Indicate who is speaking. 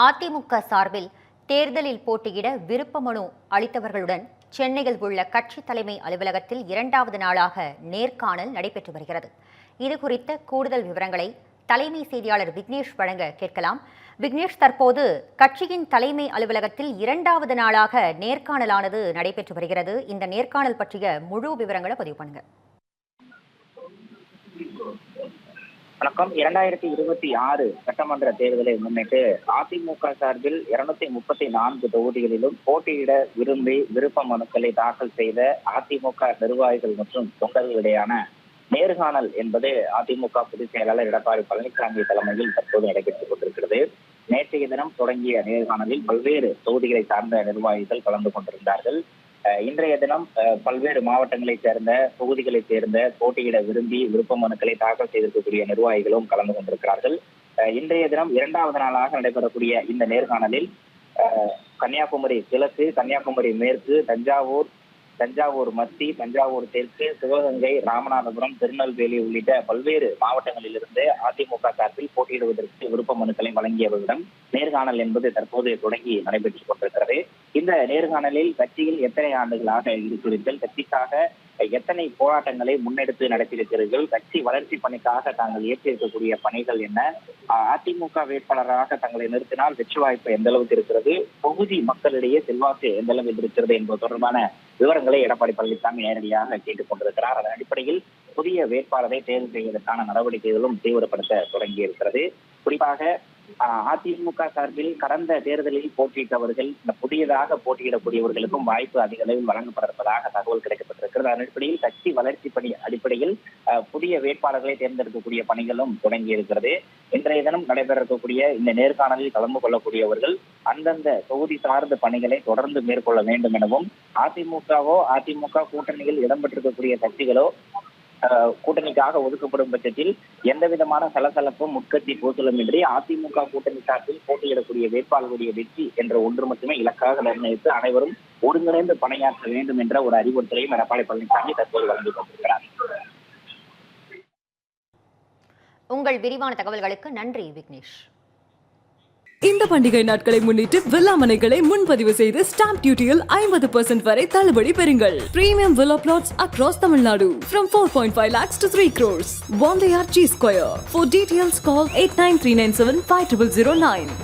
Speaker 1: அதிமுக சார்பில் தேர்தலில் போட்டியிட விருப்ப மனு அளித்தவர்களுடன் சென்னையில் உள்ள கட்சி தலைமை அலுவலகத்தில் 2வது நாளாக நேர்காணல் நடைபெற்று வருகிறது. இதுகுறித்த கூடுதல் விவரங்களை தலைமை செய்தியாளர் விக்னேஷ் வழங்க கேட்கலாம். விக்னேஷ், தற்போது கட்சியின் தலைமை அலுவலகத்தில் 2வது நாளாக நேர்காணலானது நடைபெற்று வருகிறது. இந்த நேர்காணல் பற்றிய முழு விவரங்களை பதிவு பண்ணுங்க.
Speaker 2: வணக்கம். 2026 சட்டமன்ற தேர்தலை முன்னிட்டு அதிமுக சார்பில் 234 தொகுதிகளிலும் போட்டியிட விரும்பி விருப்ப மனுக்களை தாக்கல் செய்த அதிமுக நிர்வாகிகள் மற்றும் தொண்டர்களிடையான நேர்காணல் என்பது அதிமுக பொதுச் செயலாளர் எடப்பாடி பழனிசாமி தலைமையில் தற்போது நடைபெற்றுக் கொண்டிருக்கிறது. நேற்றைய தினம் தொடங்கிய நேர்காணலில் பல்வேறு தொகுதிகளை சார்ந்த நிர்வாகிகள் கலந்து கொண்டிருந்தார்கள். இன்றைய தினம் பல்வேறு மாவட்டங்களைச் சேர்ந்த தொகுதிகளைச் சேர்ந்த போட்டியிட விரும்பி விருப்ப மனுக்களை தாக்கல் செய்திருக்கக்கூடிய நிர்வாகிகளும் கலந்து கொண்டிருக்கிறார்கள். இன்றைய தினம் 2வது நாளாக நடைபெறக்கூடிய இந்த நேர்காணலில் கன்னியாகுமரி கிழக்கு, கன்னியாகுமரி மேற்கு, தஞ்சாவூர் மத்தி, தஞ்சாவூர் தெற்கு, சிவகங்கை, ராமநாதபுரம், திருநெல்வேலி உள்ளிட்ட பல்வேறு மாவட்டங்களிலிருந்து அதிமுக சார்பில் போட்டியிடுவதற்கு விருப்ப மனுக்களை வழங்கியவர்களிடம் நேர்காணல் என்பது தற்போது தொடங்கி நடைபெற்றுக் கொண்டிருக்கிறது. இந்த நேர்காணலில் கட்சியில் எத்தனை ஆண்டுகளாக இருக்கிறீர்கள், கட்சிக்காக எத்தனை போராட்டங்களை முன்னெடுத்து நடத்தியிருக்கிறீர்கள், கட்சி வளர்ச்சி பணிக்காக தாங்கள் ஏற்றிருக்கக்கூடிய பணிகள் என்ன, அதிமுக வேட்பாளராக தங்களை நிறுத்தினால் வெற்றி வாய்ப்பு எந்த அளவுக்கு இருக்கிறது, தொகுதி மக்களிடையே செல்வாக்கு எந்த அளவில் இருக்கிறது என்பது தொடர்பான விவரங்களை எடப்பாடி பழனிசாமி நேரடியாக கேட்டுக் கொண்டிருக்கிறார். அதன் அடிப்படையில் புதிய வேட்பாளரை தேர்வு செய்வதற்கான நடவடிக்கைகளும் தீவிரப்படுத்த தொடங்கியிருக்கிறது. குறிப்பாக அதிமுக சார்பில் கடந்த தேர்தலில் போட்டியிட்டவர்கள் புதியதாக போட்டியிடக்கூடியவர்களுக்கும் வாய்ப்பு அதிக அளவில் வழங்கப்பட இருப்பதாக தகவல் கிடைக்கப்பட்டிருக்கிறது. அதன் அடிப்படையில் கட்சி வளர்ச்சி பணி அடிப்படையில் புதிய வேட்பாளர்களை தேர்ந்தெடுக்கக்கூடிய பணிகளும் தொடங்கி இருக்கிறது. இன்றைய தினம் நடைபெற இருக்கக்கூடிய இந்த நேர்காணலில் கலந்து கொள்ளக்கூடியவர்கள் அந்தந்த தொகுதி சார்ந்த பணிகளை தொடர்ந்து மேற்கொள்ள வேண்டும் எனவும், அதிமுக கூட்டணியில் இடம்பெற்றிருக்கக்கூடிய கட்சிகளோ கூட்டணிக்காக ஒதுக்கப்படும் பட்சத்தில் எந்த விதமான சலசலப்பும் உட்கட்சி பூசலுமின்றி அதிமுக கூட்டணி சார்பில் போட்டியிடக்கூடிய வேட்பாளர்களுடைய வெற்றி என்ற ஒன்று மட்டுமே இலக்காக நிர்ணயித்து அனைவரும் ஒருங்கிணைந்து பணியாற்ற வேண்டும் என்ற ஒரு அறிவுறுத்தலையும் எடப்பாடி பழனிசாமி தற்போது வழங்கிக் கொண்டிருக்கிறார்.
Speaker 1: உங்கள் விரிவான தகவல்களுக்கு நன்றி விக்னேஷ்.
Speaker 3: இந்த பண்டிகை நாட்களை முன்னிட்டு வில்லா மனைகளை முன்பதிவு செய்து ஸ்டாம்ப் டியூட்டியில் 50% வரை தள்ளுபடி பெறுங்கள். Premium villa plots across Tamil Nadu from 4.5 lakhs to 3 crores. One layer G Square. For details call 8939750009.